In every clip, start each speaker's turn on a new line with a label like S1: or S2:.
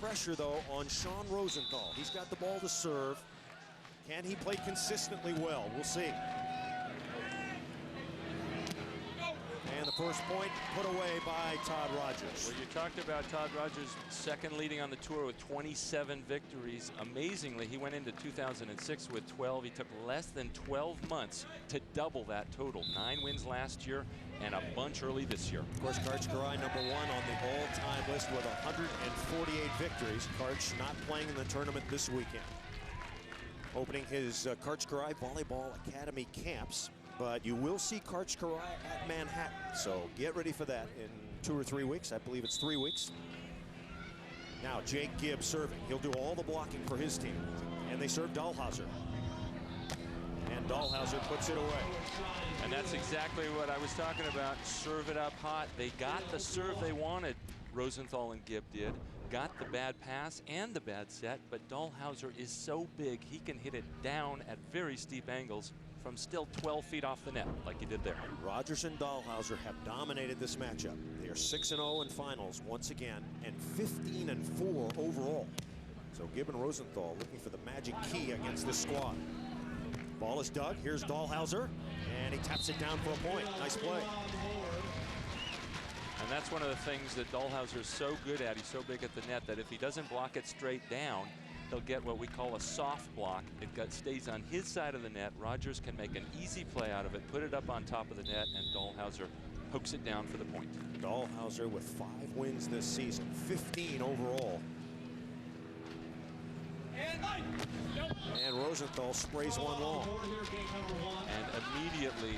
S1: pressure, though, on Sean Rosenthal. He's got the ball to serve. Can he play consistently well? We'll see. And the first point put away by Todd Rodgers.
S2: Well, you talked about Todd Rodgers, second leading on the tour with 27 victories. Amazingly, he went into 2006 with 12. He took less than 12 months to double that total. 9 wins last year and a bunch early this year.
S1: Of course, Karch-Kiraly #1 on the all-time list with 148 victories. Karch not playing in the tournament this weekend. Opening his Karch-Kiraly Volleyball Academy camps. But you will see Karch-Kiraly at Manhattan, so get ready for that in 2 or 3 weeks. I believe it's 3 weeks. Now Jake Gibb serving. He'll do all the blocking for his team. And they serve Dalhausser. And Dalhausser puts it away.
S2: And that's exactly what I was talking about. Serve it up hot. They got the serve they wanted. Rosenthal and Gibb did. Got the bad pass and the bad set, but Dalhausser is so big he can hit it down at very steep angles from still 12 feet off the net, like he did there.
S1: Rodgers and Dalhausser have dominated this matchup. They are 6-0 in finals once again, and 15-4 overall. So Gibb and Rosenthal looking for the magic key against this squad. Ball is dug. Here's Dalhausser, and he taps it down for a point. Nice play.
S2: And that's one of the things that Dalhausser is so good at. He's so big at the net that if he doesn't block it straight down, he'll get what we call a soft block. It stays on his side of the net. Rodgers can make an easy play out of it, put it up on top of the net, and Dalhausser hooks it down for the point.
S1: Dalhausser with 5 wins this season, 15 overall. And Rosenthal sprays one long.
S2: And immediately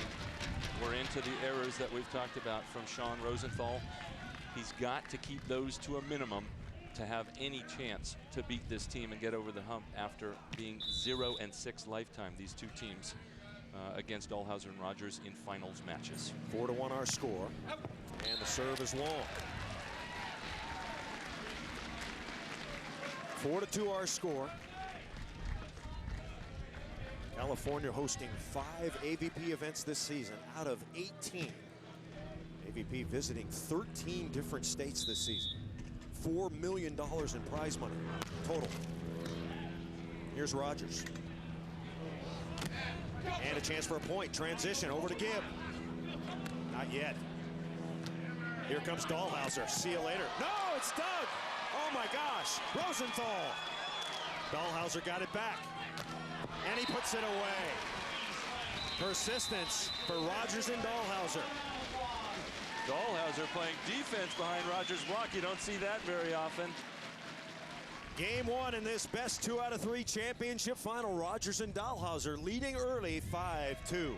S2: we're into the errors that we've talked about from Sean Rosenthal. He's got to keep those to a minimum to have any chance to beat this team and get over the hump after being 0-6 lifetime, these two teams against Dalhausser and Rodgers in finals matches.
S1: 4-1 our score, and the serve is long. 4-2 our score. California hosting 5 AVP events this season out of 18. AVP visiting 13 different states this season. $4 million in prize money total. Here's Rodgers. And a chance for a point. Transition over to Gibb. Not yet. Here comes Dalhausser. See you later. No, it's dug. Oh my gosh. Rosenthal. Dalhausser got it back. And he puts it away. Persistence for Rodgers and Dalhausser.
S2: Dalhausser playing defense behind Rodgers' block. You don't see that very often.
S1: Game 1 in this best 2 out of 3 championship final. Rodgers and Dalhausser leading early 5-2.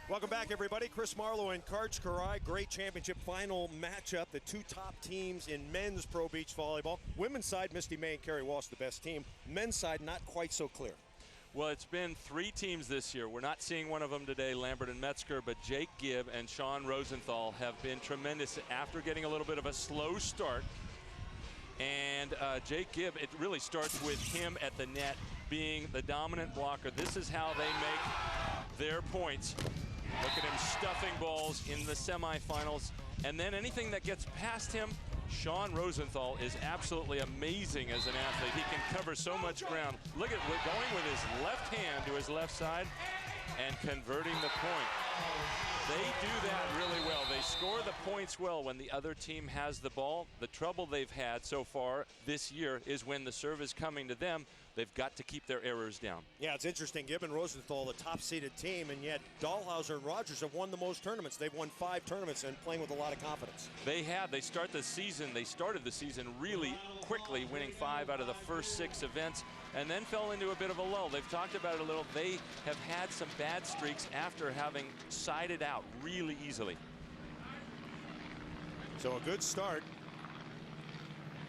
S1: Welcome back, everybody. Chris Marlowe and Karch-Kiraly. Great championship final matchup. The 2 top teams in men's pro beach volleyball. Women's side, Misty May and Carrie Walsh, the best team. Men's side, not quite so clear.
S2: Well, it's been 3 teams this year. We're not seeing one of them today, Lambert and Metzger, but Jake Gibb and Sean Rosenthal have been tremendous after getting a little bit of a slow start. And Jake Gibb, it really starts with him at the net being the dominant blocker. This is how they make their points. Look at him stuffing balls in the semifinals. And then anything that gets past him, Sean Rosenthal is absolutely amazing as an athlete. He can cover so much ground. Look at going with his left hand to his left side and converting the point. They do that really well. They score the points well when the other team has the ball. The trouble they've had so far this year is when the serve is coming to them, they've got to keep their errors down.
S1: Yeah, it's interesting. Gibb and Rosenthal, the top-seeded team, and yet Dalhausser and Rodgers have won the most tournaments. They've won 5 tournaments and playing with a lot of confidence.
S2: They have. They started the season really quickly, winning 5 out of the first 6 events, and then fell into a bit of a lull. They've talked about it a little. They have had some bad streaks after having sided out really easily.
S1: So a good start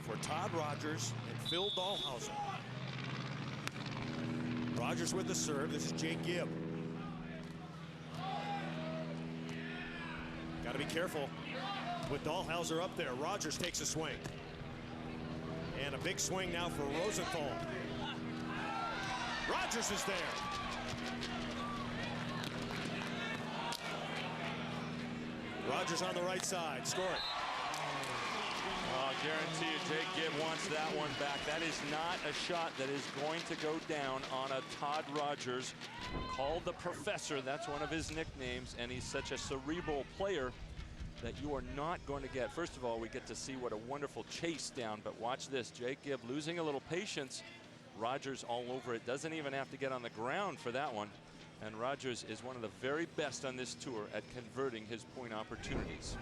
S1: for Todd Rodgers and Phil Dalhausser. Rodgers with the serve. This is Jake Gibb. Got to be careful with Dalhausser up there. Rodgers takes a swing. And a big swing now for Rosenthal. Rodgers is there. Rodgers on the right side, scoring.
S2: I'll guarantee you Jake Gibb wants that one back. That is not a shot that is going to go down on a Todd Rodgers, called the Professor. That's one of his nicknames, and he's such a cerebral player that you are not going to get. First of all, we get to see what a wonderful chase down, but watch this. Jake Gibb losing a little patience. Rodgers all over it. Doesn't even have to get on the ground for that one. And Rodgers is one of the very best on this tour at converting his point opportunities.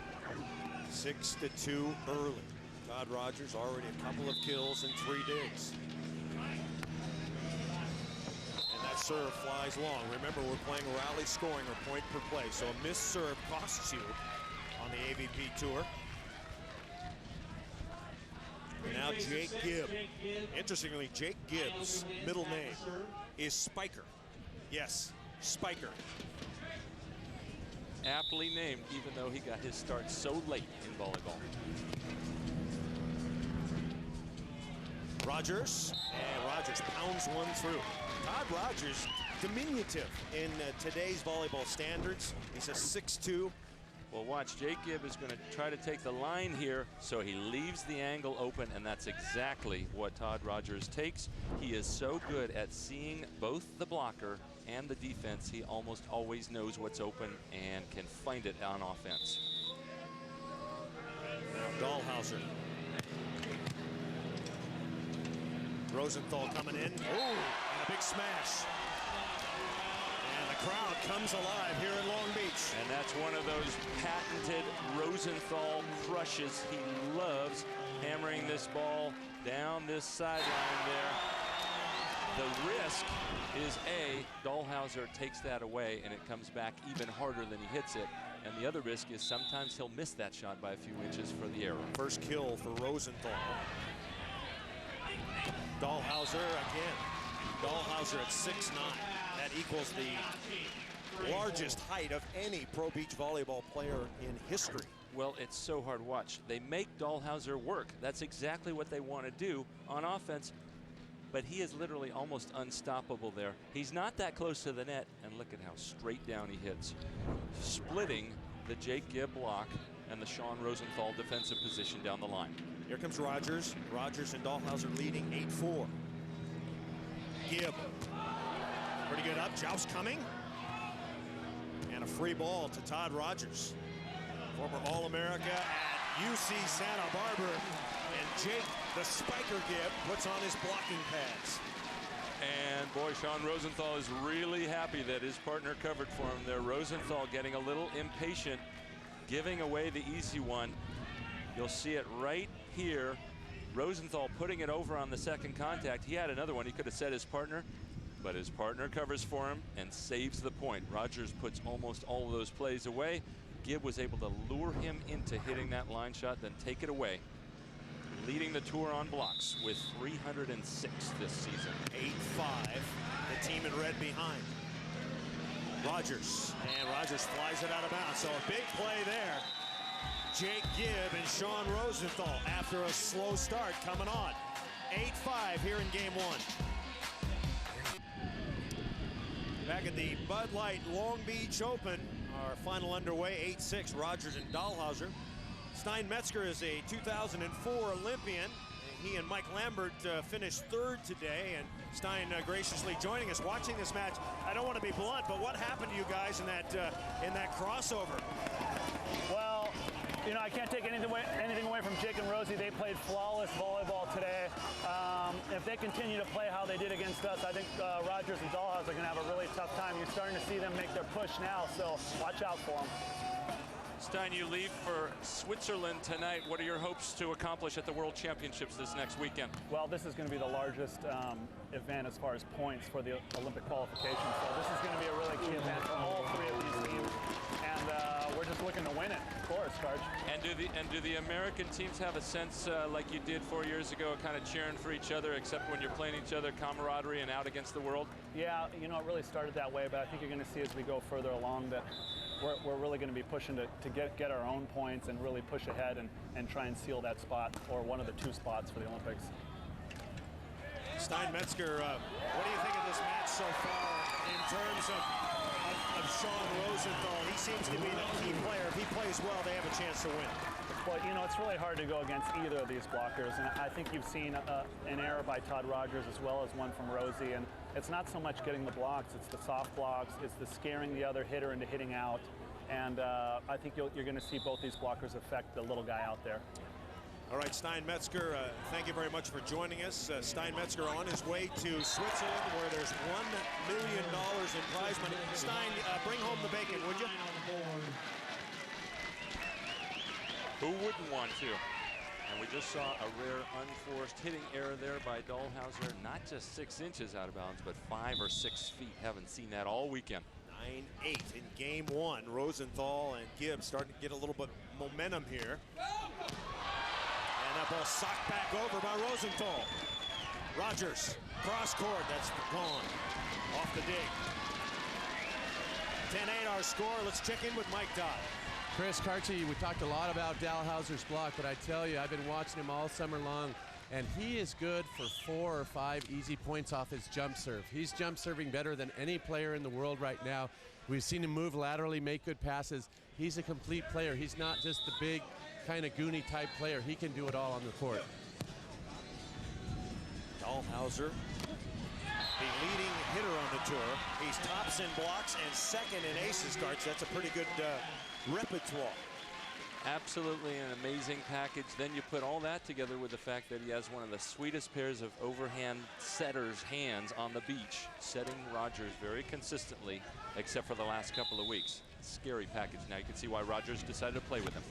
S1: 6-2 early. Todd Rodgers already a couple of kills and 3 digs. And that serve flies long. Remember, we're playing rally scoring or point per play, so a missed serve costs you on the AVP tour. And now Jake Gibb. Interestingly, Jake Gibb's middle name is Spiker. Yes, Spiker.
S2: Aptly named, even though he got his start so late in volleyball.
S1: Rodgers, and Rodgers pounds one through. Todd Rodgers, diminutive in today's volleyball standards. He's a 6'2".
S2: Well, watch, Jake Gibb is going to try to take the line here, so he leaves the angle open, and that's exactly what Todd Rodgers takes. He is so good at seeing both the blocker and the defense. He almost always knows what's open and can find it on offense.
S1: Now Dalhausser. Rosenthal coming in. Oh, and a big smash. And the crowd comes alive here in Long Beach.
S2: And that's one of those patented Rosenthal crushes. He loves hammering this ball down this sideline there. The risk is Dalhausser takes that away and it comes back even harder than he hits it. And the other risk is sometimes he'll miss that shot by a few inches for the error.
S1: First kill for Rosenthal. Dalhausser again. Dalhausser at 6'9". That equals the largest height of any pro beach volleyball player in history.
S2: Well, it's so hard to watch. They make Dalhausser work. That's exactly what they want to do on offense. But he is literally almost unstoppable there. He's not that close to the net, and look at how straight down he hits. Splitting the Jake Gibb block and the Sean Rosenthal defensive position down the line.
S1: Here comes Rodgers. Rodgers and Dalhausser leading 8-4. Gibb. Pretty good up. Joust coming. And a free ball to Todd Rodgers. Former All-America at UC Santa Barbara. And Jake, the Spiker Gibb, puts on his blocking pads.
S2: And boy, Sean Rosenthal is really happy that his partner covered for him there. Rosenthal getting a little impatient, giving away the easy one. You'll see it right here. Rosenthal putting it over on the second contact. He had another one. He could have set his partner, but his partner covers for him and saves the point. Rodgers puts almost all of those plays away. Gibb was able to lure him into hitting that line shot, then take it away. Leading the tour on blocks with 306 this season.
S1: 8-5, the team in red behind. Rodgers, and Rodgers flies it out of bounds. So a big play there. Jake Gibb and Sean Rosenthal after a slow start coming on. 8-5 here in game one. Back at the Bud Light Long Beach Open, our final underway, 8-6, Rodgers and Dalhausser. Stein-Metzger is a 2004 Olympian. He and Mike Lambert finished third today, and Stein graciously joining us, watching this match. I don't want to be blunt, but what happened to you guys in that crossover?
S3: Well, you know, I can't take anything away from Jake and Rosie. They played flawless volleyball today. If they continue to play how they did against us, I think Rodgers and Dalhausser are going to have a really tough time. You're starting to see them make their push now, so watch out for them.
S2: Stein, you leave for Switzerland tonight. What are your hopes to accomplish at the World Championships this next weekend?
S3: Well, this is going to be the largest event as far as points for the Olympic qualification. So this is going to be a really key event for all three of these teams. And we're just looking to win it, of course, Coach.
S2: And do the American teams have a sense, like you did 4 years ago, kind of cheering for each other, except when you're playing each other, camaraderie and out against the world?
S3: Yeah, you know, it really started that way, but I think you're going to see as we go further along that we're really going to be pushing to get our own points and really push ahead and try and seal that spot, or one of the 2 spots for the Olympics.
S1: Stein-Metzger, what do you think of this match so far in terms of of Sean Rosenthal. He seems to be the key player. If he plays well, they have a chance to win.
S3: Well, you know, it's really hard to go against either of these blockers, and I think you've seen an error by Todd Rodgers as well as one from Rosie, and it's not so much getting the blocks, it's the soft blocks, it's the scaring the other hitter into hitting out, and I think you're going to see both these blockers affect the little guy out there.
S1: All right, Steinmetzger, thank you very much for joining us. Steinmetzger on his way to Switzerland, where there's $1 million in prize money. Stein, bring home the bacon, would you?
S2: Who wouldn't want to? And we just saw a rare unforced hitting error there by Dalhausser. Not just 6 inches out of bounds, but 5 or 6 feet. Haven't seen that all weekend.
S1: 9-8 in game 1. Rosenthal and Gibb starting to get a little bit of momentum here. And that ball socked back over by Rosenthal. Rodgers, cross court, that's gone. Off the dig. 10-8 our score. Let's check in with Mike Dodd.
S4: Chris Karchi, we talked a lot about Dalhausser's block, but I tell you, I've been watching him all summer long, and he is good for 4 or 5 easy points off his jump serve. He's jump serving better than any player in the world right now. We've seen him move laterally, make good passes. He's a complete player. He's not just the big kind of goony type player. He can do it all on the court.
S1: Dalhausser, the leading hitter on the tour. He's tops in blocks and second in aces cards. That's a pretty good repertoire.
S2: Absolutely an amazing package. Then you put all that together with the fact that he has one of the sweetest pairs of overhand setters' hands on the beach, setting Rodgers very consistently, except for the last couple of weeks. Scary package. Now you can see why Rodgers decided to play with him.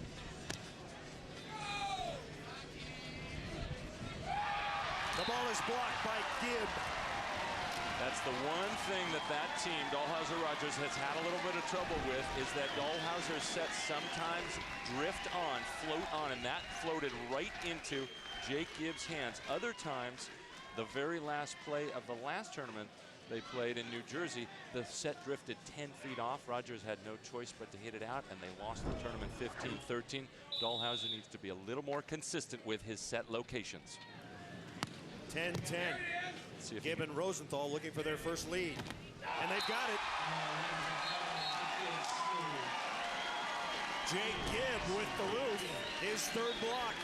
S1: The ball is blocked by Gibb.
S2: That's the one thing that team, Dalhausser Rodgers, has had a little bit of trouble with, is that Dalhausser sets sometimes drift on, float on, and that floated right into Jake Gibb's hands. Other times, the very last play of the last tournament they played in New Jersey, the set drifted 10 feet off. Rodgers had no choice but to hit it out, and they lost the tournament 15-13. Dalhausser needs to be a little more consistent with his set locations.
S1: 10-10. Gibb and Rosenthal looking for their first lead. And they've got it. Jake Gibb with the roof, his third block.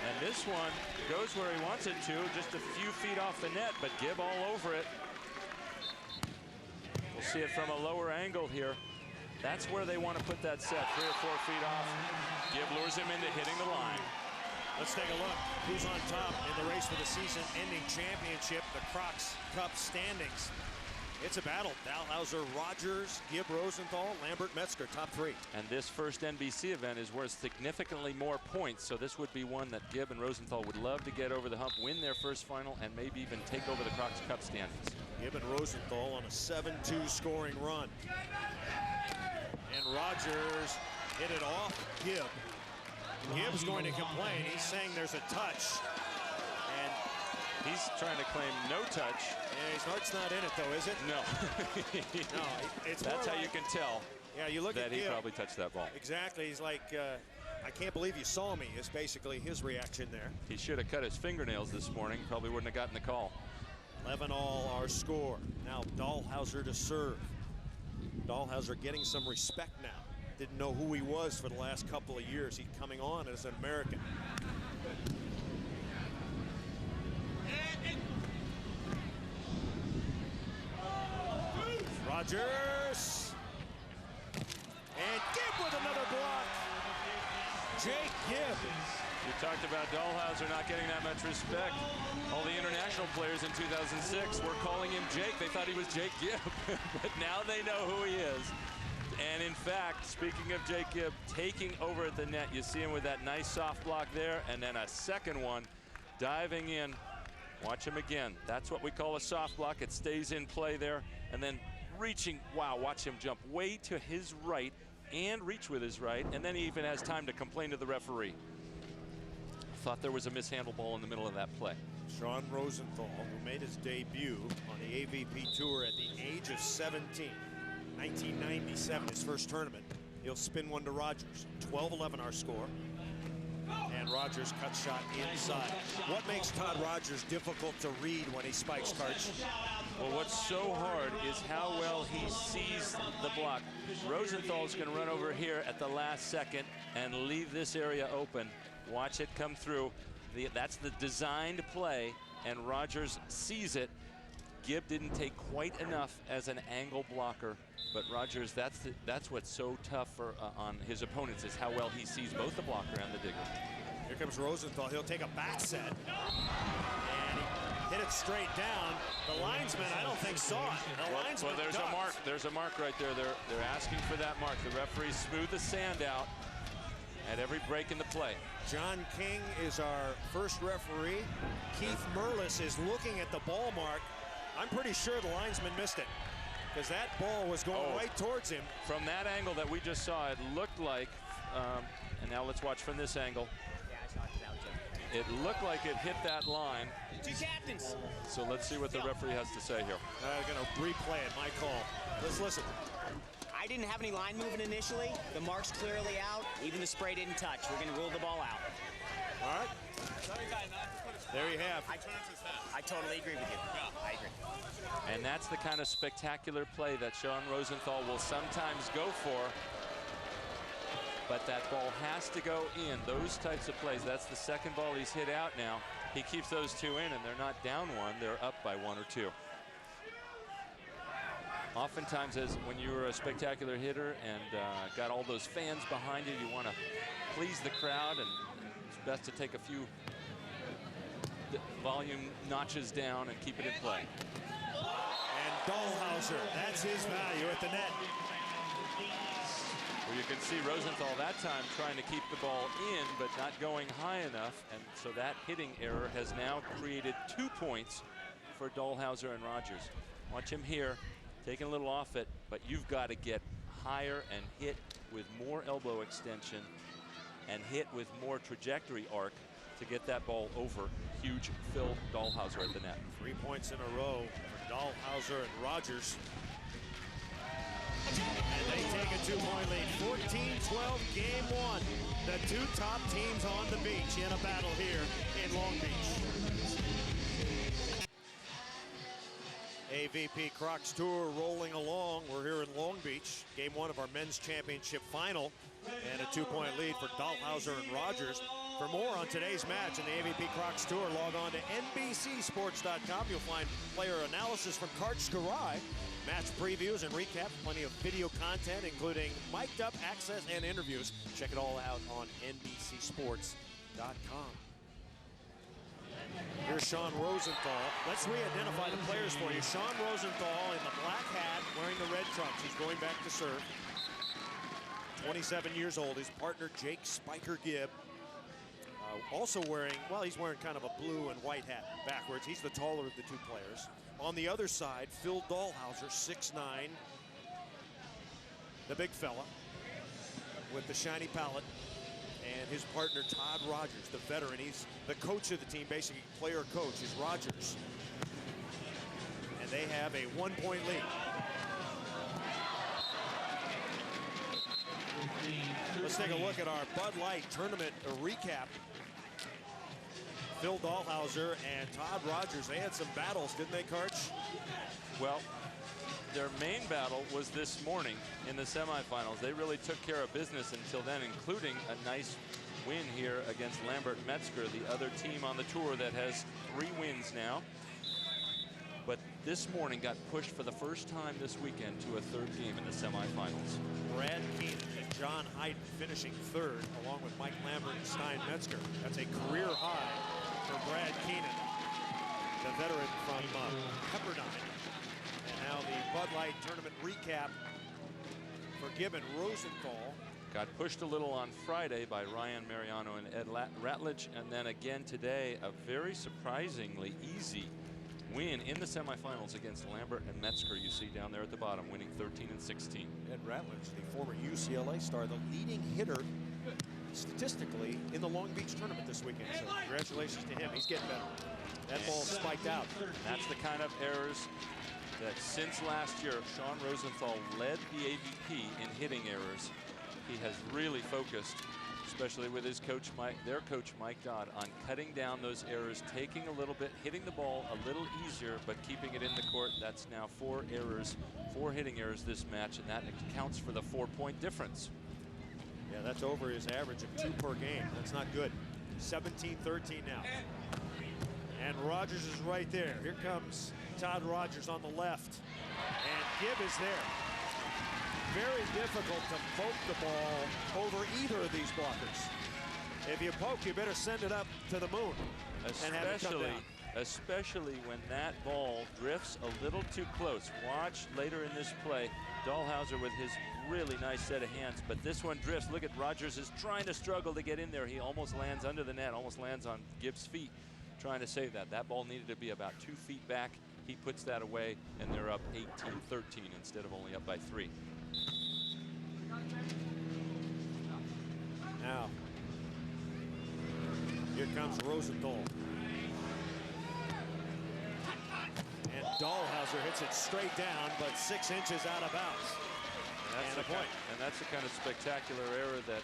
S2: And this one goes where he wants it to, just a few feet off the net, but Gibb all over it. We'll see it from a lower angle here. That's where they want to put that set, 3 or 4 feet off. Gibb lures him into hitting the line.
S1: Let's take a look who's on top in the race for the season-ending championship, the Crocs Cup standings. It's a battle. Dalhausser, Rodgers, Gibb, Rosenthal, Lambert, Metzger, top 3.
S2: And this first NBC event is worth significantly more points, so this would be one that Gibb and Rosenthal would love to get over the hump, win their first final, and maybe even take over the Crocs Cup standings.
S1: Gibb and Rosenthal on a 7-2 scoring run. And Rodgers hit it off Gibb. Gibb's going to complain. He's saying there's a touch. And
S2: he's trying to claim no touch.
S1: Yeah, his heart's not in it, though, is it?
S2: No.
S1: No, it's
S2: that's how
S1: like,
S2: you can tell.
S1: Yeah, you look
S2: that
S1: at
S2: he
S1: Gibb.
S2: Probably touched that ball.
S1: Exactly. He's like, I can't believe you saw me, is basically his reaction there.
S2: He should have cut his fingernails this morning. Probably wouldn't have gotten the call.
S1: 11-all our score. Now Dalhausser to serve. Dalhausser getting some respect now. Didn't know who he was for the last couple of years. He's coming on as an American. Rodgers. And Gibb with another block. Jake Gibb.
S2: You talked about Dalhausser not getting that much respect. All the international players in 2006 were calling him Jake. They thought he was Jake Gibb. But now they know who he is. And in fact, speaking of Jake Gibb taking over at the net, you see him with that nice soft block there, and then a second one diving in. Watch him again. That's what we call a soft block. It stays in play there, and then reaching. Wow, watch him jump way to his right and reach with his right, and then he even has time to complain to the referee. Thought there was a mishandled ball in the middle of that play.
S1: Sean Rosenthal, who made his debut on the AVP Tour at the age of 17. 1997, his first tournament. He'll spin one to Rodgers. 12-11 our score. And Rodgers cut shot inside. What makes Todd Rodgers difficult to read when he spikes cards?
S2: Well, what's so hard is how well he sees the block. Rosenthal's going to run over here at the last second and leave this area open. Watch it come through. That's the designed play, and Rodgers sees it. Gibb didn't take quite enough as an angle blocker, but Rodgers, that's what's so tough for on his opponents, is how well he sees both the blocker and the digger.
S1: Here comes Rosenthal. He'll take a back set. And he hit it straight down. The linesman, I don't think, saw it. The linesman
S2: there's
S1: does.
S2: a mark. There's a mark right there. They're asking for that mark. The referee smoothed the sand out at every break in the play.
S1: John King is our first referee. Keith Merlis is looking at the ball mark. I'm pretty sure the linesman missed it, because that ball was going right towards him.
S2: From that angle that we just saw, it looked like, and now let's watch from this angle. It looked like it hit that line.
S5: Two captains.
S2: So let's see what the referee has to say here.
S1: I'm going to replay it, my call. Let's listen.
S5: I didn't have any line movement initially. The mark's clearly out. Even the spray didn't touch. We're going to rule the ball out.
S1: All right. There you have.
S5: I totally agree with you. I agree.
S2: And that's the kind of spectacular play that Sean Rosenthal will sometimes go for. But that ball has to go in. Those types of plays, that's the second ball he's hit out now. He keeps those two in, and they're not down one, they're up by 1 or 2. Oftentimes, when you're a spectacular hitter and got all those fans behind you, you want to please the crowd, and it's best to take a few volume notches down and keep it in play.
S1: And Dalhausser, that's his value at the net.
S2: Well, you can see Rosenthal that time trying to keep the ball in, but not going high enough. And so that hitting error has now created 2 points for Dalhausser and Rodgers. Watch him here, taking a little off it, but you've got to get higher and hit with more elbow extension and hit with more trajectory arc to get that ball over huge Phil Dalhausser at the net.
S1: 3 points in a row for Dalhausser and Rodgers. And they take a 2-point lead. 14-12, game 1. The 2 top teams on the beach in a battle here in Long Beach. AVP Crocs Tour rolling along. We're here in Long Beach. Game 1 of our men's championship final. And a 2-point lead for Dalhausser and Rodgers. For more on today's match in the AVP Crocs Tour, log on to NBCSports.com. You'll find player analysis from Kart Skarai, match previews and recaps, plenty of video content, including mic'd up access and interviews. Check it all out on NBCSports.com. Here's Sean Rosenthal. Let's re-identify the players for you. Sean Rosenthal in the black hat, wearing the red trunks. He's going back to serve. 27 years old. His partner, Jake Spiker Gibb, also wearing, well, he's wearing kind of a blue and white hat backwards. He's the taller of the 2 players. On the other side, Phil Dalhausser, 6'9", the big fella with the shiny palate, and his partner, Todd Rodgers, the veteran. He's the coach of the team, basically player coach is Rodgers. And they have a 1-point lead. Let's take a look at our Bud Light tournament recap. Phil Dalhausser and Todd Rodgers, they had some battles, didn't they, Karch?
S2: Well, their main battle was this morning in the semifinals. They really took care of business until then, including a nice win here against Lambert Metzger, the other team on the tour that has 3 wins now. But this morning got pushed for the first time this weekend to a 3rd game in the semifinals.
S1: Brad Keenan and John Hyden finishing 3rd, along with Mike Lambert and Stein Metzger. That's a career high for Brad Keenan, the veteran from Pepperdine. And now the Bud Light tournament recap for Gibb and Rosenthal.
S2: Got pushed a little on Friday by Ryan Mariano and Ed Ratledge, and then again today, a very surprisingly easy win in the semifinals against Lambert and Metzger. You see down there at the bottom, winning 13-16.
S1: Ed Ratledge, the former UCLA star, the leading hitter statistically in the Long Beach tournament this weekend. So congratulations to him. He's getting better. That ball spiked out.
S2: That's the kind of errors that since last year, Sean Rosenthal led the AVP in hitting errors. He has really focused especially with his coach, their coach, Mike Dodd, on cutting down those errors, taking a little bit, hitting the ball a little easier, but keeping it in the court. That's now 4 errors, 4 hitting errors this match, and that accounts for the 4-point difference.
S1: Yeah, that's over his average of 2 per game. That's not good. 17-13 now. And Rodgers is right there. Here comes Todd Rodgers on the left. And Gibb is there. Very difficult to poke the ball over either of these blockers. If you poke, you better send it up to the moon.
S2: Especially when that ball drifts a little too close. Watch later in this play, Dalhausser with his really nice set of hands, but this one drifts. Look at Rodgers is trying to struggle to get in there. He almost lands under the net, almost lands on Gibb's feet, trying to save that. That ball needed to be about 2 feet back. He puts that away, and they're up 18-13 instead of only up by 3.
S1: Now, here comes Rosenthal. And Dalhausser hits it straight down, but 6 inches out of bounds.
S2: And that's the kind of spectacular error that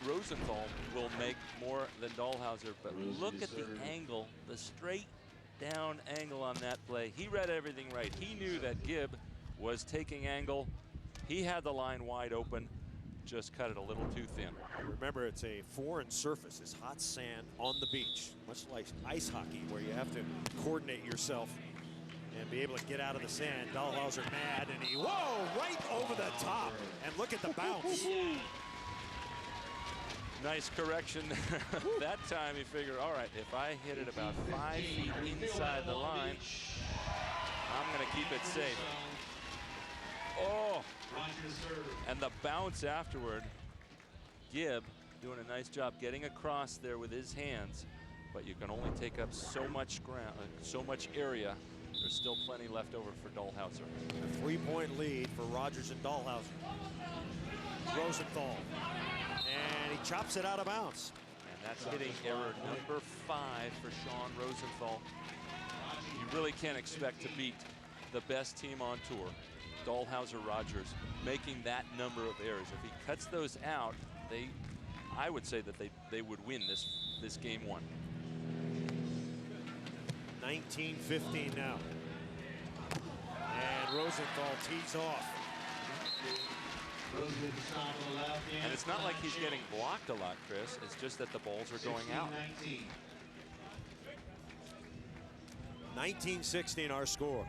S2: Rosenthal will make more than Dalhausser. But look at the angle, the straight down angle on that play. He read everything right. He knew that Gibb was taking angle. He had the line wide open, just cut it a little too thin.
S1: Remember, it's a foreign surface. It's hot sand on the beach, much like ice hockey, where you have to coordinate yourself and be able to get out of the sand. Dalhausser mad, and he, whoa, right over the top. And look at the bounce.
S2: Nice correction. That time he figured, all right, if I hit it about 5 feet inside the line, I'm going to keep it safe. Oh, and the bounce afterward. Gibb doing a nice job getting across there with his hands, but you can only take up so much ground, so much area. There's still plenty left over for Dalhausser.
S1: A 3-point lead for Rodgers and Dalhausser. Rosenthal. And he chops it out of bounds.
S2: And that's hitting error number 5 for Sean Rosenthal. You really can't expect to beat the best team on tour, Dalhausser Rodgers, making that number of errors. If he cuts those out, I would say that they would win this game 1.
S1: 19-15 now. And Rosenthal tees off.
S2: And it's not like he's getting blocked a lot, Chris. It's just that the balls are going out.
S1: 19-16 our score.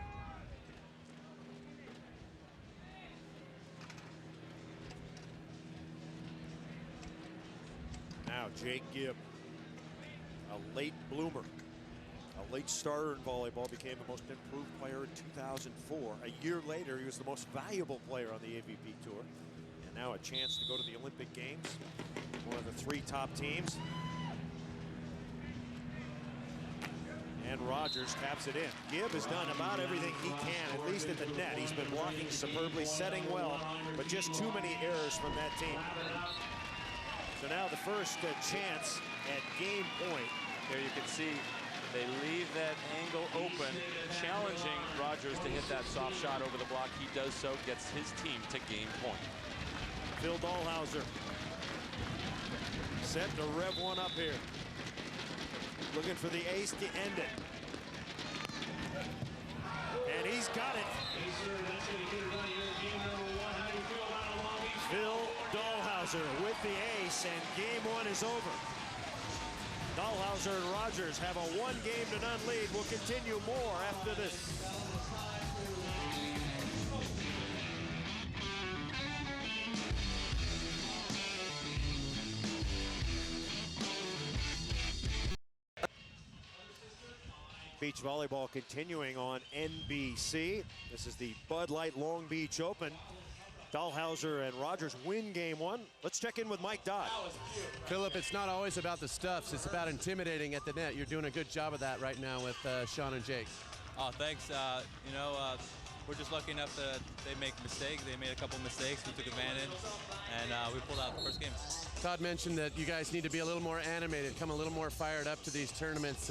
S1: Now Jake Gibb, a late bloomer, a late starter in volleyball, became the most improved player in 2004. A year later, he was the most valuable player on the AVP tour. And now a chance to go to the Olympic Games, one of the 3 top teams. And Rodgers taps it in. Gibb has done about everything he can, at least at the net. He's been blocking superbly, setting well, but just too many errors from that team. So now the first chance at game point.
S2: Here you can see they leave that angle open, challenging Rodgers to hit that soft shot over the block. He does so, gets his team to game point.
S1: Phil Dalhausser set to rev one up here. Looking for the ace to end it. And he's got it. Phil Dalhausser with the ace, and game 1 is over. Dalhausser and Rodgers have a 1-game-to-none lead. We'll continue more after this. Beach volleyball continuing on NBC. This is the Bud Light Long Beach Open. Dalhausser and Rodgers win game 1. Let's check in with Mike Dodd.
S4: Philip, it's not always about the stuffs. It's about intimidating at the net. You're doing a good job of that right now with Sean and Jake.
S6: Oh, thanks. We're just lucky enough that they make mistakes. They made a couple mistakes. We took advantage, and we pulled out the first game.
S4: Todd mentioned that you guys need to be a little more animated, come a little more fired up to these tournaments.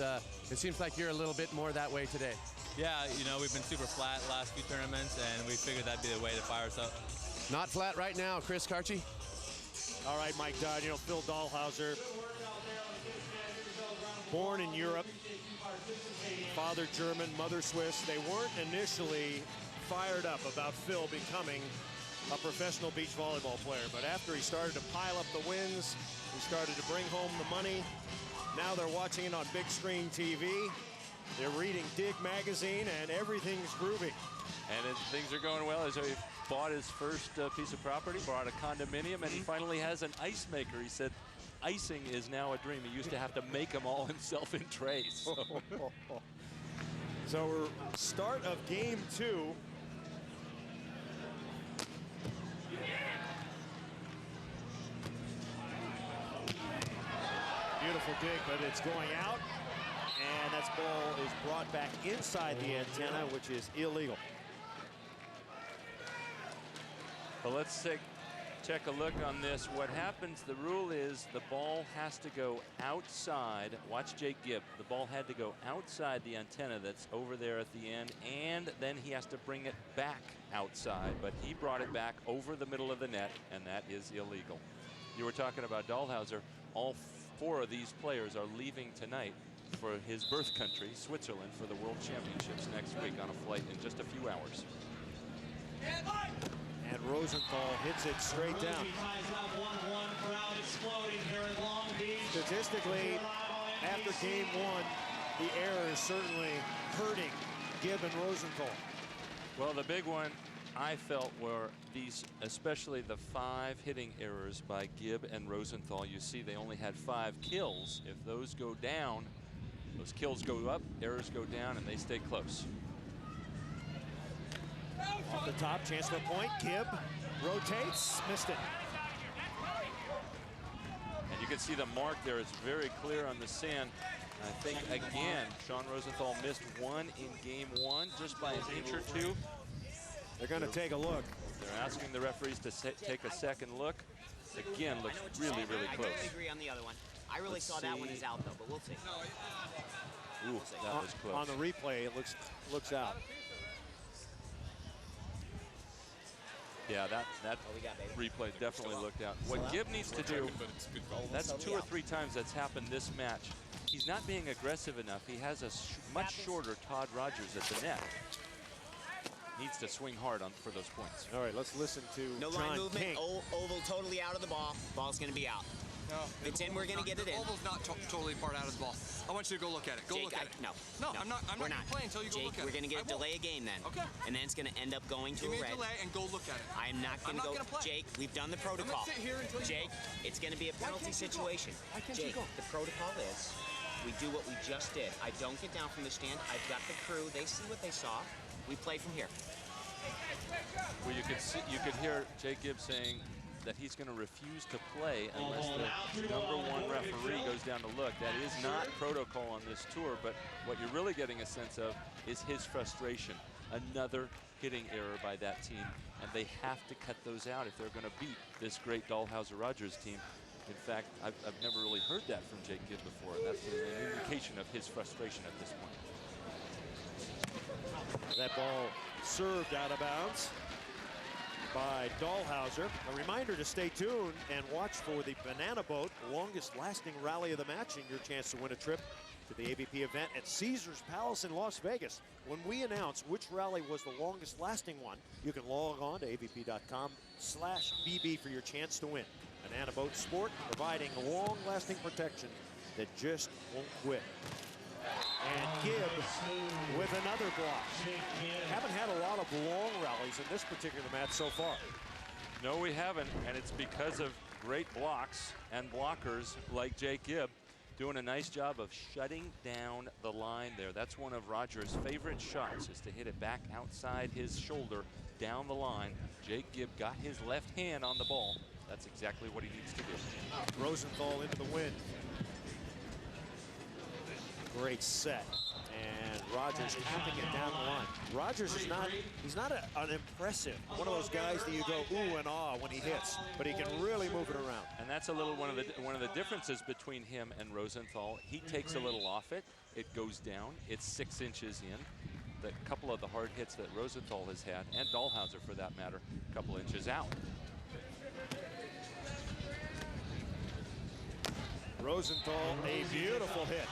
S4: It seems like you're a little bit more that way today.
S6: Yeah, we've been super flat the last few tournaments, and we figured that'd be the way to fire us up.
S4: Not flat right now, Chris Karchi.
S1: All right, Mike Dodd, you know, Phil Dalhausser, born in Europe, father German, mother Swiss. They weren't initially fired up about Phil becoming a professional beach volleyball player, but after he started to pile up the wins, he started to bring home the money. Now they're watching it on big screen TV. They're reading Dig magazine, and everything's groovy.
S2: And things are going well. As he bought his first piece of property, bought a condominium, and he finally has an ice maker. He said icing is now a dream. He used to have to make them all himself in trays. So,
S1: so we're start of game 2. Beautiful dig, but it's going out. And that ball is brought back inside the antenna, which is illegal.
S2: but let's check a look on this. What happens, the rule is the ball has to go outside. Watch Jake Gibb. The ball had to go outside the antenna that's over there at the end, and then he has to bring it back outside. But he brought it back over the middle of the net, and that is illegal. You were talking about Dalhausser. All 4 of these players are leaving tonight for his birth country, Switzerland, for the World Championships next week on a flight in just a few hours.
S1: And Rosenthal hits it straight down. Statistically, after game 1, the error is certainly hurting Gibb and Rosenthal.
S2: Well, the big one I felt were these, especially the 5 hitting errors by Gibb and Rosenthal. You see they only had 5 kills. If those go down, those kills go up, errors go down, and they stay close.
S1: Off the top, chance for a point. Gibb rotates, missed it.
S2: And you can see the mark there. It's very clear on the sand. I think, again, Sean Rosenthal missed 1 in game 1 just by an inch or 2.
S1: They're going to take a look.
S2: They're asking the referees to take a second look. Again, looks really, really close.
S5: I agree on the other one. I really saw that one as out, though, but we'll see.
S2: Ooh, that was close.
S1: On the replay, it looks out.
S2: Yeah, that replay definitely looked out. What Gibb needs to do, that's 2 or 3 times that's happened this match. He's not being aggressive enough. He has a much shorter Todd Rodgers at the net. Needs to swing hard for those points.
S1: All right, let's listen to
S5: no
S1: John
S5: line movement.
S1: King.
S5: Oval totally out of the ball. Ball's going to be out.
S7: No,
S5: if it's in, we're going to get it in.
S7: Oval's not totally part out of the ball. I want you to go look at it. Go
S5: Jake,
S7: look at it.
S5: No,
S7: I'm not going to play until you go
S5: Jake,
S7: look at it.
S5: We're going to get delay a game then.
S7: Okay.
S5: And then it's going to end up going to
S7: Give me
S5: a red.
S7: delay and go look at it.
S5: I am not going to go.
S7: Play.
S5: Jake, we've done the protocol.
S7: I'm gonna sit here until
S5: Jake, it's going to be a penalty situation. Jake, the protocol is we do what we just did. I don't get down from the stand. I've got the crew. They see what they saw. We play from here.
S2: Well, you could hear Jake Gibb saying that he's going to refuse to play unless the #1 referee goes down to look. That is not protocol on this tour, but what you're really getting a sense of is his frustration. Another hitting error by that team, and they have to cut those out if they're going to beat this great Dalhausser-Rodgers team. In fact, I've never really heard that from Jake Gibb before. That's an indication of his frustration at this point.
S1: That ball served out of bounds by Dalhausser. A reminder to stay tuned and watch for the Banana Boat, longest lasting rally of the match, and your chance to win a trip to the AVP event at Caesars Palace in Las Vegas. When we announce which rally was the longest lasting one, you can log on to avp.com/BB for your chance to win. Banana Boat Sport, providing long lasting protection that just won't quit. And Gibb with another block. Haven't had a lot of long rallies in this particular match so far.
S2: No, we haven't, and it's because of great blocks and blockers like Jake Gibb doing a nice job of shutting down the line there. That's one of Rodgers' favorite shots, is to hit it back outside his shoulder down the line. Jake Gibb got his left hand on the ball. That's exactly what he needs to do.
S1: Rosenthal into the wind. Great set, and Rodgers tapping it down the line. Rodgers is he's not an impressive, one of those guys that you go ooh and ah when he hits, but he can really move it around.
S2: And that's a little one of the differences between him and Rosenthal. He takes a little off it, it goes down, it's 6 inches in. The couple of the hard hits that Rosenthal has had, and Dalhausser for that matter, a couple inches out.
S1: Rosenthal, a beautiful hit.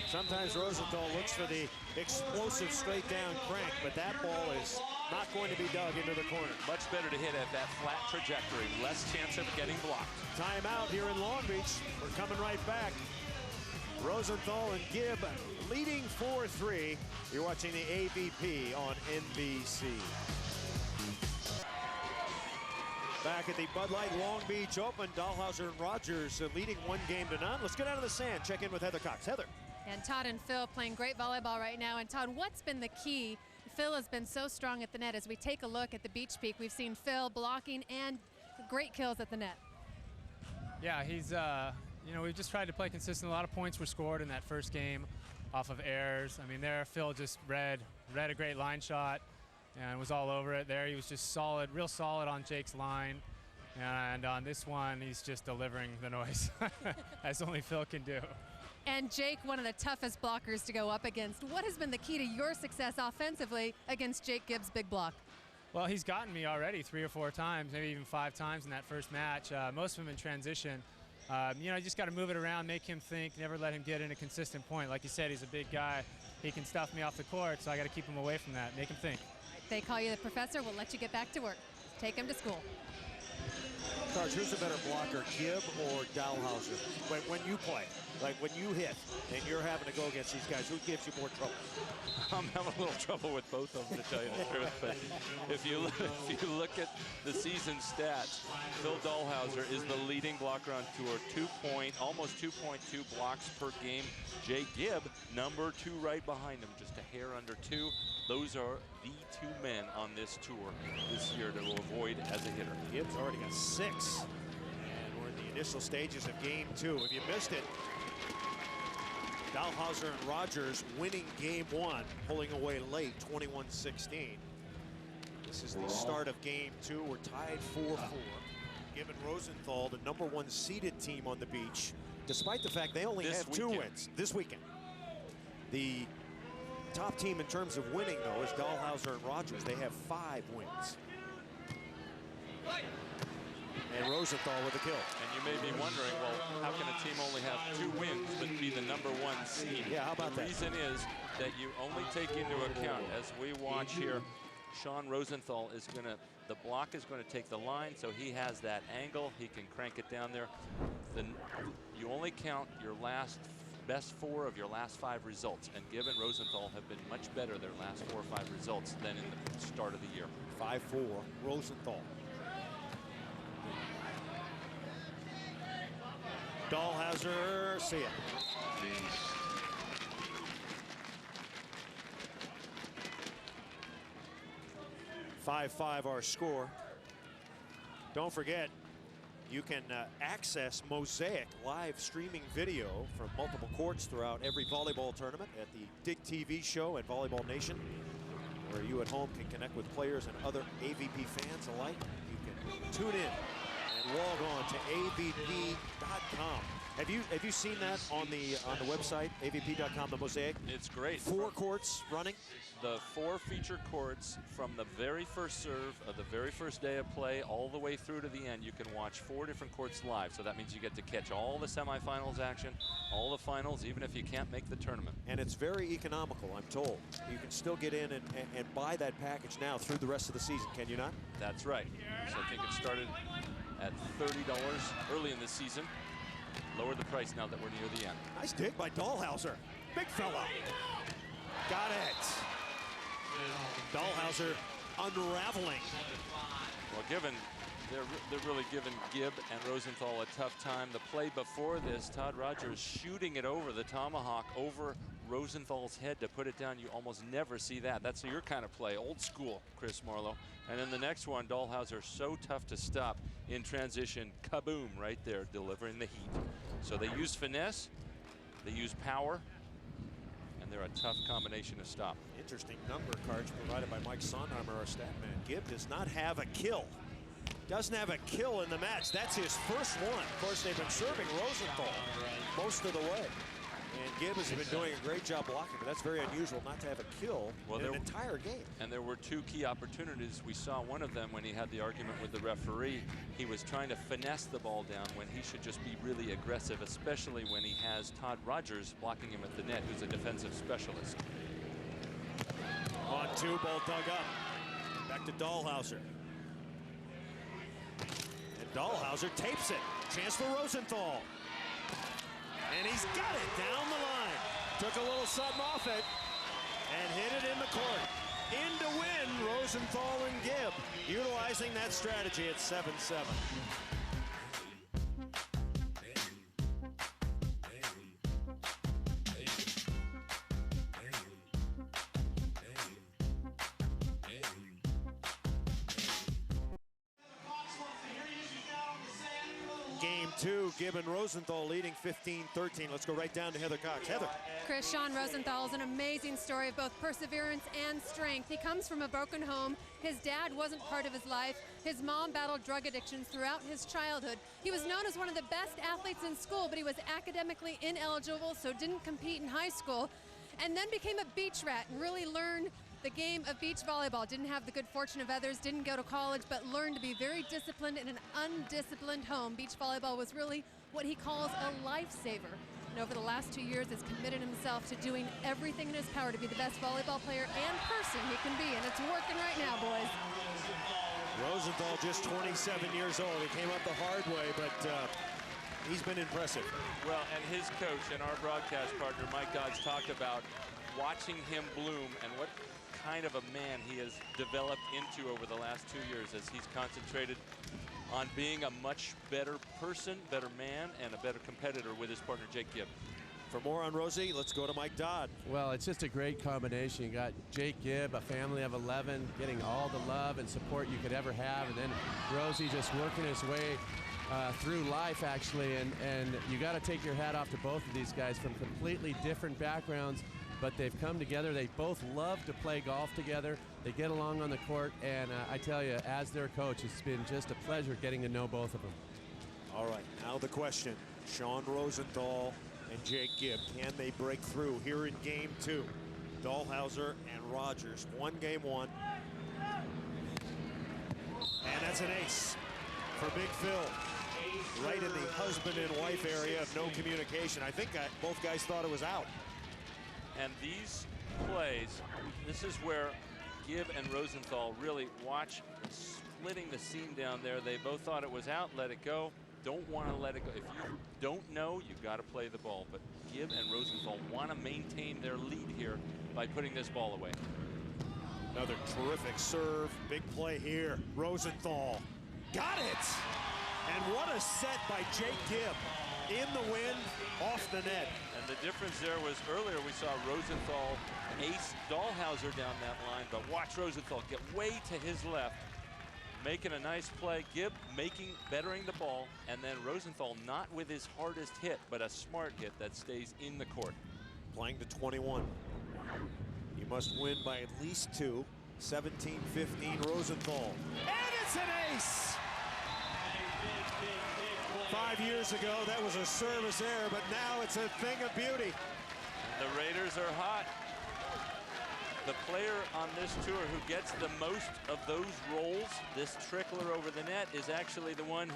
S1: Sometimes Rosenthal looks for the explosive straight down crank, but that ball is not going to be dug into the corner.
S2: Much better to hit at that flat trajectory. Less chance of getting blocked.
S1: Timeout here in Long Beach. We're coming right back. Rosenthal and Gibb leading 4-3. You're watching the AVP on NBC. Back at the Bud Light Long Beach Open, Dalhausser and Rodgers leading 1-0. Let's get out of the sand. Check in with Heather Cox. Heather.
S8: And Todd and Phil playing great volleyball right now. And Todd, what's been the key? Phil has been so strong at the net. As we take a look at the Beach Peak, we've seen Phil blocking and great kills at the net.
S9: Yeah, he's, you know, we've just tried to play consistent. A lot of points were scored in that first game off of errors. I mean, there Phil just read a great line shot and was all over it there. He was just solid, real solid on Jake's line. And on this one, he's just delivering the noise, as only Phil can do.
S8: And Jake, one of the toughest blockers to go up against. What has been the key to your success offensively against Jake Gibb's big block?
S9: Well, he's gotten me already 3 or 4 times, maybe even 5 times in that first match, most of them in transition. You know, you just got to move it around, make him think, never let him get in a consistent point. Like you said, he's a big guy. He can stuff me off the court, so I got to keep him away from that, make him think.
S8: They call you the professor. We'll let you get back to work. Take him to school.
S1: Sarge, who's a better blocker, Gibb or Dalhausser? When you play, like when you hit and you're having to go against these guys, who gives you more trouble?
S2: I'm having a little trouble with both of them, to tell you the truth. But if you look at the season stats, Phil Dalhausser is the leading blocker on tour, almost 2.2 blocks per game. Jake Gibb, number 2 right behind him, just a hair under 2. Those are the 2 men on this tour this year to avoid as a hitter.
S1: Gibb's already got 6. And we're in the initial stages of game 2. If you missed it, Dalhausser and Rodgers winning game 1, pulling away late, 21-16. This is the start of game 2. We're tied 4-4. Gibb and Rosenthal, the #1 seeded team on the beach, despite the fact they only have 2 wins this weekend. The top team in terms of winning, though, is Dalhausser and Rodgers. They have 5 wins. And Rosenthal with a kill.
S2: And you may be wondering, well, how can a team only have 2 wins but be the #1 seed?
S1: Yeah, how about that?
S2: The reason is that you only take into account, as we watch here, Sean Rosenthal is going to, the block is going to take the line, so he has that angle. He can crank it down there. Then you only count your best 4 of your last 5 results, and Gibb and Rosenthal have been much better their last 4 or 5 results than in the start of the year.
S1: 5-4, Rosenthal. Dalhausser, see it. 5-5 our score. Don't forget, you can access Mosaic live streaming video from multiple courts throughout every volleyball tournament at the Dig TV show at Volleyball Nation, where you at home can connect with players and other AVP fans alike. You can tune in and log on to avp.com. Have you seen that on the website, avp.com, the Mosaic?
S2: It's great.
S1: 4 courts running.
S2: The 4 featured courts from the very first serve of the very first day of play all the way through to the end. You can watch 4 different courts live, so that means you get to catch all the semifinals action, all the finals, even if you can't make the tournament.
S1: And it's very economical, I'm told. You can still get in and buy that package now through the rest of the season, can you not?
S2: That's right. So I think it started at $30 early in the season. Lower the price now that we're near the end.
S1: Nice dig by Dalhausser. Big fella. Got it. Dalhausser unraveling.
S2: Well, they're really giving Gibb and Rosenthal a tough time. The play before this, Todd Rodgers shooting it over the tomahawk over Rosenthal's head to put it down. You almost never see that. That's your kind of play, old school, Chris Marlowe. And then the next one, Dalhausser, so tough to stop in transition. Kaboom, right there, delivering the heat. So they use finesse, they use power, and they're a tough combination to stop.
S1: Interesting number cards provided by Mike Sondheimer, our stat man. Gibb does not have a kill. Doesn't have a kill in the match. That's his first one. Of course, they've been serving Rosenthal most of the way. And Gibb has been doing a great job blocking, but that's very unusual not to have a kill in an entire game.
S2: And there were two key opportunities. We saw one of them when he had the argument with the referee. He was trying to finesse the ball down when he should just be really aggressive, especially when he has Todd Rodgers blocking him at the net, who's a defensive specialist.
S1: On two, ball dug up. Back to Dalhausser. And Dalhausser tapes it. Chance for Rosenthal. And he's got it down the line. Took a little something off it and hit it in the court. In to win, Rosenthal and Gibb, utilizing that strategy at 7-7. Game two, Gibb and Rosenthal leading 15-13. Let's go right down to Heather Cox. Heather.
S8: Chris, Sean Rosenthal is an amazing story of both perseverance and strength. He comes from a broken home. His dad wasn't part of his life. His mom battled drug addictions throughout his childhood. He was known as one of the best athletes in school, but he was academically ineligible, so didn't compete in high school, and then became a beach rat and really learned the game of beach volleyball. Didn't have the good fortune of others, didn't go to college, but learned to be very disciplined in an undisciplined home. Beach volleyball was really what he calls a lifesaver. And over the last 2 years has committed himself to doing everything in his power to be the best volleyball player and person he can be, and it's working right now, boys.
S1: Rosenthal just 27 years old. He came up the hard way, but he's been impressive.
S2: Well, and his coach and our broadcast partner, Mike Dodds, talked about watching him bloom and what kind of a man he has developed into over the last 2 years as he's concentrated on being a much better person, better man, and a better competitor with his partner, Jake Gibb.
S1: For more on Rosie, let's go to Mike Dodd.
S4: Well, it's just a great combination. You got Jake Gibb, a family of 11, getting all the love and support you could ever have, and then Rosie just working his way through life, actually, and you got to take your hat off to both of these guys from completely different backgrounds, but they've come together. They both love to play golf together. They get along on the court, and I tell you, as their coach, it's been just a pleasure getting to know both of them.
S1: All right, now the question, Sean Rosenthal and Jake Gibb, can they break through here in game two? Dalhausser and Rodgers, game one. And that's an ace for Big Phil. Right in the husband and wife area of no communication. I think both guys thought it was out.
S2: And these plays, this is where Gibb and Rosenthal really watch splitting the seam down there. They both thought it was out, let it go. Don't want to let it go. If you don't know, you got to play the ball. But Gibb and Rosenthal want to maintain their lead here by putting this ball away.
S1: Another terrific serve. Big play here. Rosenthal got it. And what a set by Jake Gibb. In the wind, off the net.
S2: And the difference there was earlier we saw Rosenthal ace Dalhausser down that line, but watch Rosenthal get way to his left, making a nice play. Gibb bettering the ball, and then Rosenthal not with his hardest hit, but a smart hit that stays in the court.
S1: Playing to 21. You must win by at least 2. 17-15 Rosenthal. And it's an ace! 5 years ago, that was a service error, but now it's a thing of beauty.
S2: The Raiders are hot. The player on this tour who gets the most of those rolls, this trickler over the net, is actually the one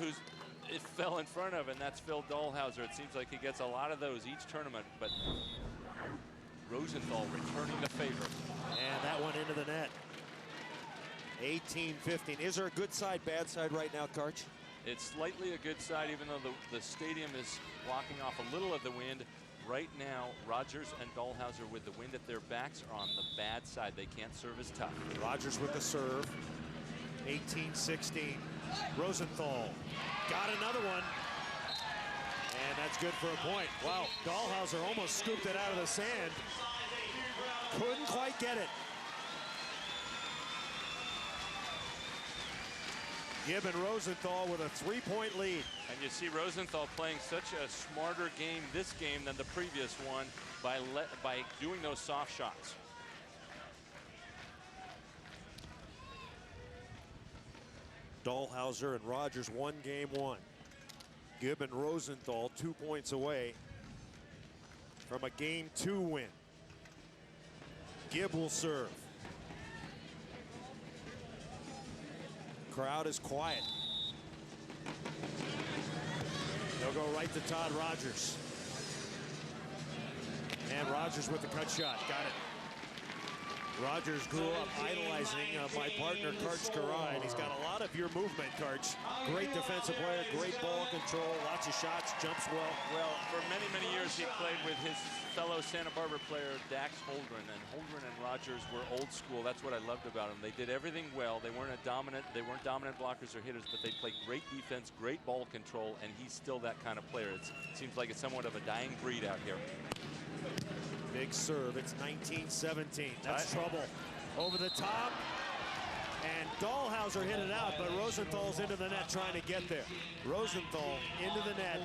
S2: it fell in front of, and that's Phil Dalhausser. It seems like he gets a lot of those each tournament, but Rosenthal returning the favor.
S1: And that one into the net. 18-15. Is there a good side, bad side right now, Karch?
S2: It's slightly a good side, even though the stadium is blocking off a little of the wind. Right now, Rodgers and Dalhausser, with the wind at their backs, are on the bad side. They can't serve as tough.
S1: Rodgers with the serve. 18-16. Rosenthal got another one. And that's good for a point. Wow, Dalhausser almost scooped it out of the sand. Couldn't quite get it. Gibb and Rosenthal with a 3-point lead.
S2: And you see Rosenthal playing such a smarter game this game than the previous one by doing those soft shots.
S1: Dalhausser and Rodgers won game one. Gibb and Rosenthal 2 points away from a Game 2 win. Gibb will serve. Crowd is quiet. They'll go right to Todd Rodgers. And Rodgers with the cut shot. Got it. Rodgers grew up idolizing my partner, Karch Karai, and he's got a lot of your movement, Karch. Great defensive player, great ball control, lots of shots, jumps well.
S2: Well, for many, many years, he played with his fellow Santa Barbara player, Dax Holdren, and Holdren and Rodgers were old school. That's what I loved about them. They did everything well. They weren't dominant blockers or hitters, but they played great defense, great ball control, and he's still that kind of player. It seems like it's somewhat of a dying breed out here.
S1: Big serve. It's 19-17. That's trouble. Over the top. And Dalhausser hit it out, but Rosenthal's into the net trying to get there. Rosenthal into the net.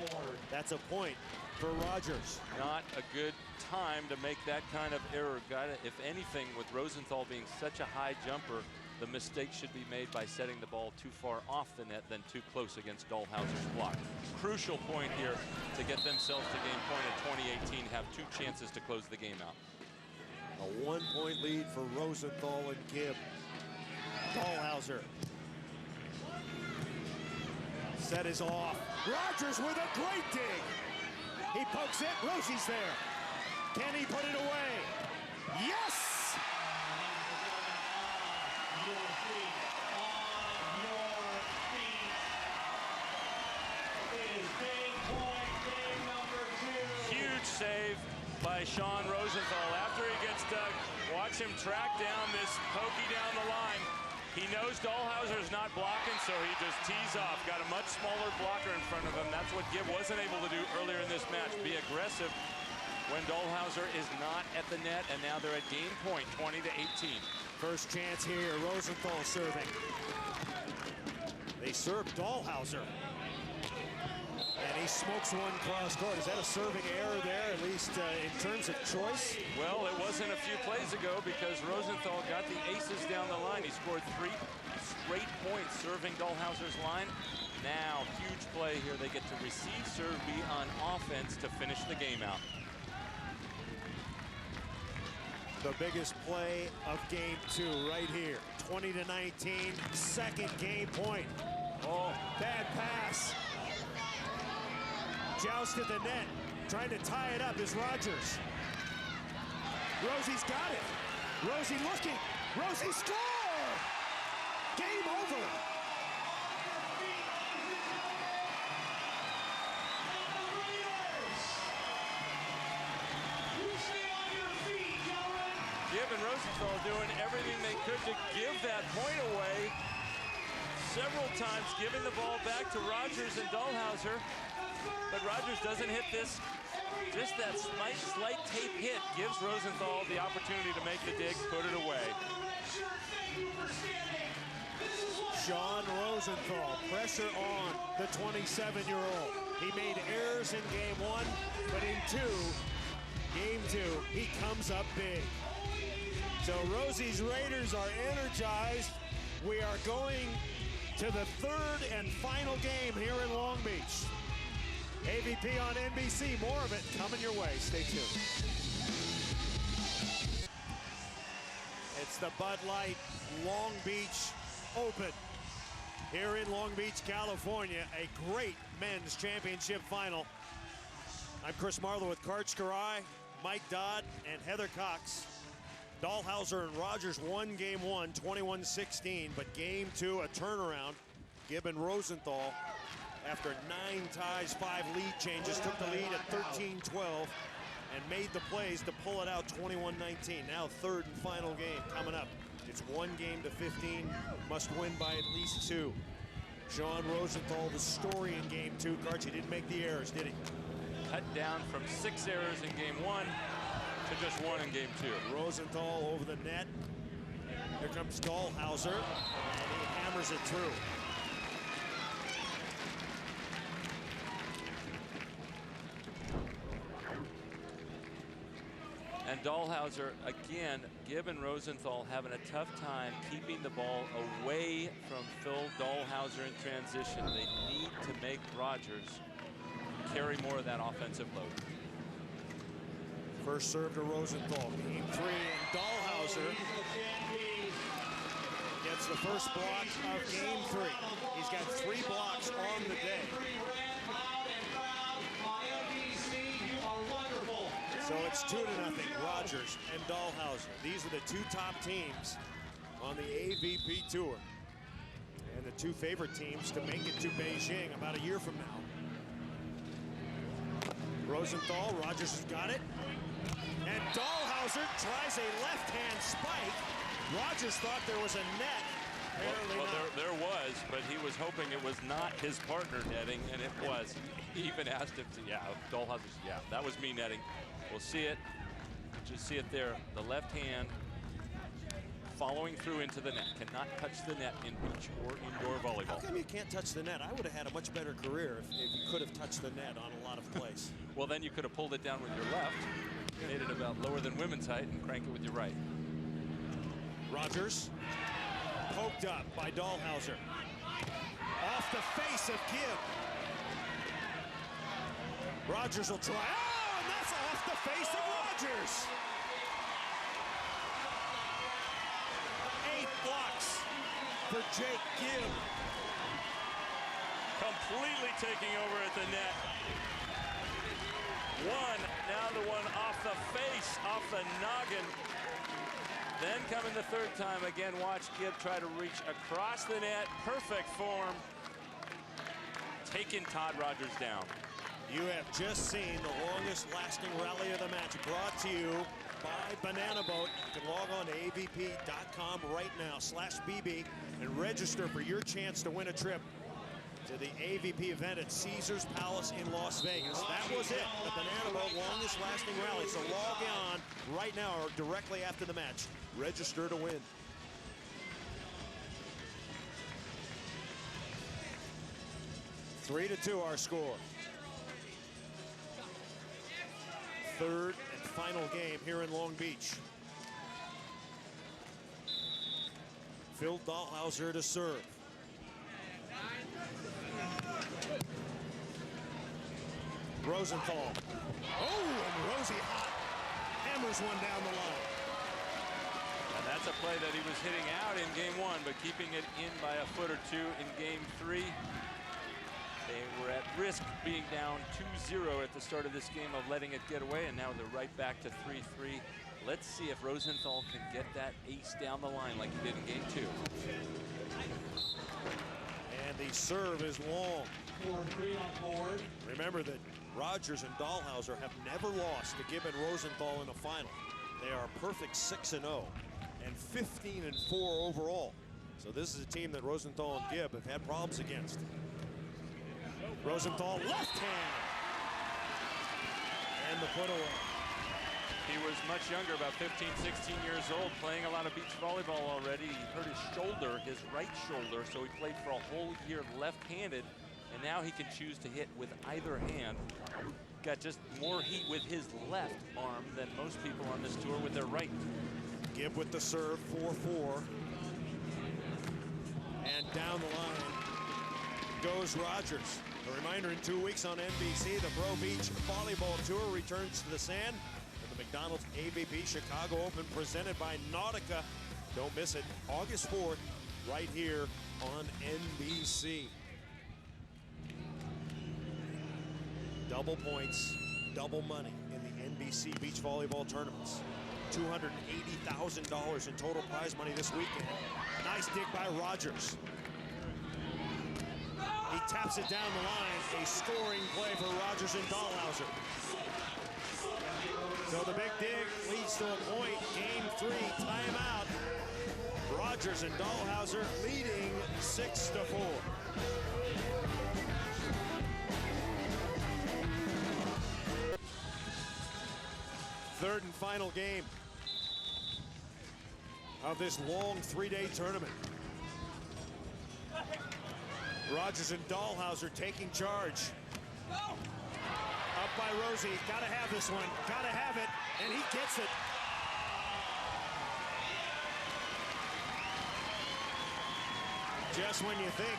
S1: That's a point for Rodgers.
S2: Not a good time to make that kind of error. If anything, with Rosenthal being such a high jumper, the mistake should be made by setting the ball too far off the net than too close against Dalhausser's block. Crucial point here to get themselves to game point in 2018, have 2 chances to close the game out.
S1: A 1-point lead for Rosenthal and Gibb. Dalhausser. Set is off. Rodgers with a great dig. He pokes it. Rosie's there. Can he put it away? Yes!
S2: Huge save by Sean Rosenthal. After he gets dug, watch him track down this pokey down the line. He knows Dalhausser is not blocking, so he just tees off. Got a much smaller blocker in front of him. That's what Gibb wasn't able to do earlier in this match. Be aggressive when Dalhausser is not at the net, and now they're at game point, 20-18.
S1: First chance here, Rosenthal serving. They serve Dalhausser. And he smokes one cross court. Is that a serving error there, at least in terms of choice?
S2: Well, it wasn't a few plays ago because Rosenthal got the aces down the line. He scored 3 straight points serving Dalhausser's line. Now, huge play here. They get to receive serve, be on offense to finish the game out.
S1: The biggest play of game 2 right here. 20-19, second game point. Oh, bad pass. Jousted the net, trying to tie it up is Rodgers. Rosie's got it. Rosie looking. Rosie score! Game over.
S2: Gibb and Rosenthal doing everything they could to give that point away. Several times giving the ball back to Rodgers and Dalhausser. But Rodgers doesn't hit this. Just that slight tape hit gives Rosenthal the opportunity to make the dig, put it away.
S1: Sean Rosenthal, pressure on the 27-year-old. He made errors in game 1, but in game 2, he comes up big. So Rosie's Raiders are energized. We are going to the 3rd and final game here in Long Beach. AVP on NBC. More of it coming your way. Stay tuned. It's the Bud Light Long Beach Open here in Long Beach, California. A great men's championship final. I'm Chris Marlowe with Karch Karai, Mike Dodd, and Heather Cox. Dalhausser and Rodgers won game 1, 21-16, but game 2, a turnaround. Gibb and Rosenthal, after 9 ties, 5 lead changes, took the lead at 13-12 and made the plays to pull it out 21-19. Now 3rd and final game coming up. It's 1 game to 15, must win by at least 2. Sean Rosenthal, the story in game 2. Karch, he didn't make the errors, did he?
S2: Cut down from 6 errors in game 1 to just 1 in game 2.
S1: Rosenthal over the net. Here comes Dalhausser, and he hammers it through.
S2: And Dalhausser, again, Gibb and Rosenthal having a tough time keeping the ball away from Phil Dalhausser in transition. They need to make Rodgers carry more of that offensive load.
S1: First serve to Rosenthal. Game 3, and Dalhausser gets the first block of game 3. He's got 3 blocks on the day. So it's 2-0, Rodgers and Dalhausser. These are the 2 top teams on the AVP Tour. And the 2 favorite teams to make it to Beijing about a year from now. Rosenthal, Rodgers has got it. And Dalhausser tries a left-hand spike. Rodgers thought there was a net. Apparently not.
S2: There was, but he was hoping it was not his partner netting, and it was. He even asked him to, Dalhausser, that was me netting. We'll see it. Just see it there. The left hand following through into the net. Cannot touch the net in beach or indoor volleyball.
S1: How come you can't touch the net? I would have had a much better career if you could have touched the net on a lot of plays.
S2: Well, then you could have pulled it down with your left, made it about lower than women's height, and crank it with your right.
S1: Rodgers, poked up by Dalhausser. Off the face of Gibb. Rodgers will try. Oh, and that's off the face of Rodgers. 8 blocks for Jake Gibb.
S2: Completely taking over at the net. One, now the one off the face, off the noggin. Then coming the third time, again, watch Gibb try to reach across the net. Perfect form. Taking Todd Rodgers down.
S1: You have just seen the longest lasting rally of the match, brought to you by Banana Boat. You can log on to avp.com right now /BB and register for your chance to win a trip to the AVP event at Caesars Palace in Las Vegas. That was it, the Banana Boat longest lasting rally. So log on right now or directly after the match. Register to win. Three to 2 our score. Third and final game here in Long Beach. Phil Dalhausser to serve. Rosenthal. Oh, and Rosie hot. Hammers one down the line.
S2: And that's a play that he was hitting out in game 1, but keeping it in by a foot or 2 in game 3. They were at risk being down 2-0 at the start of this game of letting it get away, and now they're right back to 3-3. Let's see if Rosenthal can get that ace down the line like he did in game 2.
S1: And the serve is long. Remember that Rodgers and Dalhausser have never lost to Gibb and Rosenthal in a final. They are a perfect 6-0 and 15-4 overall. So this is a team that Rosenthal and Gibb have had problems against. Rosenthal left hand. And the put away.
S2: He was much younger, about 15, 16 years old, playing a lot of beach volleyball already. He hurt his shoulder, his right shoulder, so he played for a whole year left-handed, and now he can choose to hit with either hand. Got just more heat with his left arm than most people on this tour with their right.
S1: Gibb with the serve, 4-4. And down the line goes Rodgers. A reminder, in 2 weeks on NBC, the Pro Beach Volleyball Tour returns to the sand. And the McDonald's AVP Chicago Open presented by Nautica. Don't miss it, August 4th, right here on NBC. Double points, double money in the NBC Beach Volleyball tournaments. $280,000 in total prize money this weekend. Nice dig by Rodgers. He taps it down the line. A scoring play for Rodgers and Dalhausser. So the big dig leads to a point. Game 3, timeout. Rodgers and Dalhausser leading 6-4. Third and final game of this long 3-day tournament. Rodgers and Dalhausser taking charge. Up by Rosie. Gotta have this one. Gotta have it. And he gets it. Just when you think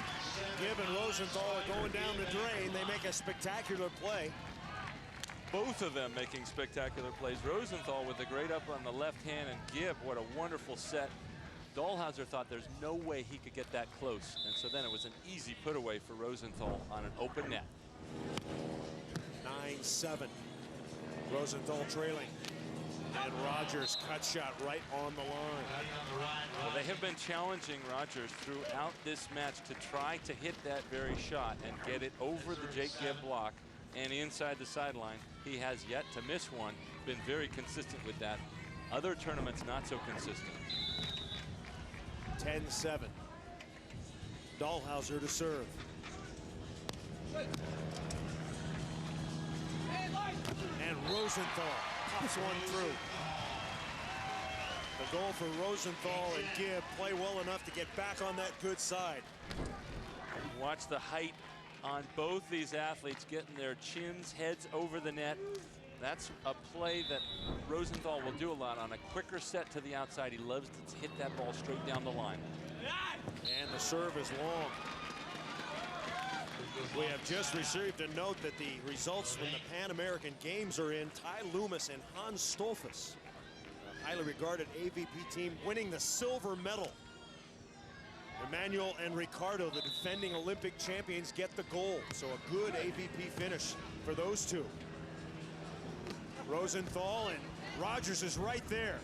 S1: Gibb and Rosenthal are going down the drain, they make a spectacular play.
S2: both of them making spectacular plays. Rosenthal with a great up on the left hand, and Gibb, what a wonderful set. Dalhausser thought there's no way he could get that close, and so then it was an easy put away for Rosenthal on an open net.
S1: 9-7. Rosenthal trailing. And Rodgers cut shot right on the line.
S2: Well, they have been challenging Rodgers throughout this match to try to hit that very shot and get it over the Jake Gibb block and inside the sideline. He has yet to miss one. Been very consistent with that. Other tournaments not so consistent.
S1: 10-7. Dalhausser to serve. And Rosenthal pops one through. The goal for Rosenthal and Gibb, play well enough to get back on that good side.
S2: Watch the height on both these athletes, getting their chins, heads over the net. That's a play that Rosenthal will do a lot on a quicker set to the outside. He loves to hit that ball straight down the line.
S1: And the serve is long. We have just received a note that the results from the Pan American Games are in. Ty Loomis and Hans Stolfus, a highly regarded AVP team, winning the silver medal. Emmanuel and Ricardo, the defending Olympic champions, get the gold. So a good AVP finish for those two. Rosenthal, and Rodgers is right there.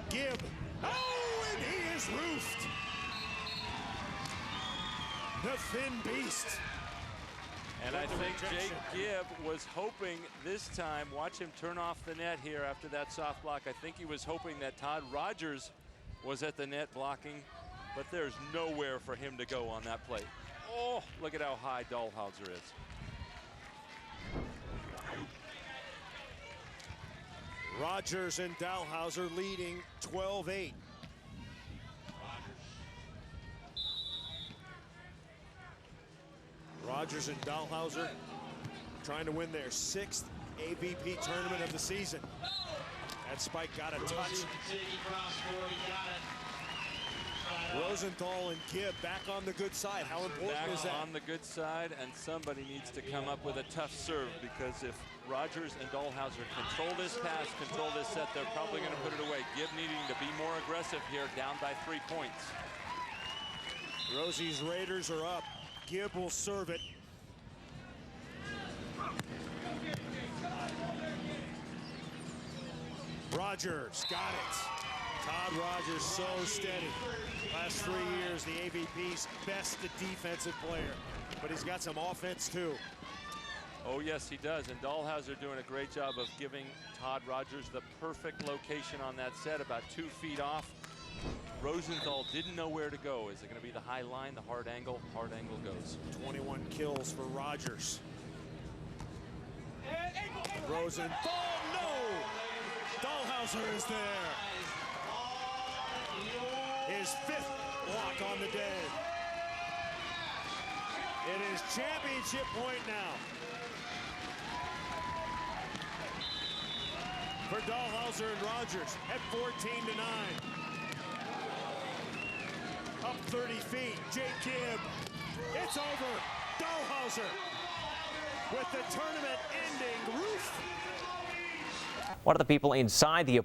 S1: Gibb. Oh, and he is roofed. The thin beast.
S2: And I think Jake Gibb was hoping this time, watch him turn off the net here after that soft block. I think he was hoping that Todd Rodgers was at the net blocking, but there's nowhere for him to go on that play. Oh, look at how high Dalhausser is.
S1: Rodgers and Dalhausser leading 12-8. Rodgers and Dalhausser trying to win their 6th AVP tournament of the season. That spike got a touch. Rosenthal and Gibb back on the good side. How important is that?
S2: Back on the good side, and somebody needs to come up with a tough serve, because if Rodgers and Dalhausser control this pass, control this set, they're probably going to put it away. Gibb needing to be more aggressive here, down by 3 points.
S1: Rosie's Raiders are up. Gibb will serve it. Rodgers got it. Todd Rodgers so steady. Last 3 years, the AVP's best defensive player, but he's got some offense too.
S2: Oh yes, he does, and Dalhausser doing a great job of giving Todd Rodgers the perfect location on that set, about 2 feet off. Rosenthal didn't know where to go. Is it going to be the high line, the hard angle? Hard angle goes.
S1: 21 kills for Rodgers. Rosenthal, no! Dalhausser is there. His 5th block on the day. It is championship point now for Dalhausser and Rodgers at 14-9. Up 30 feet, Jake Gibb. It's over. Dalhausser with the tournament-ending roof.
S10: One of the people inside the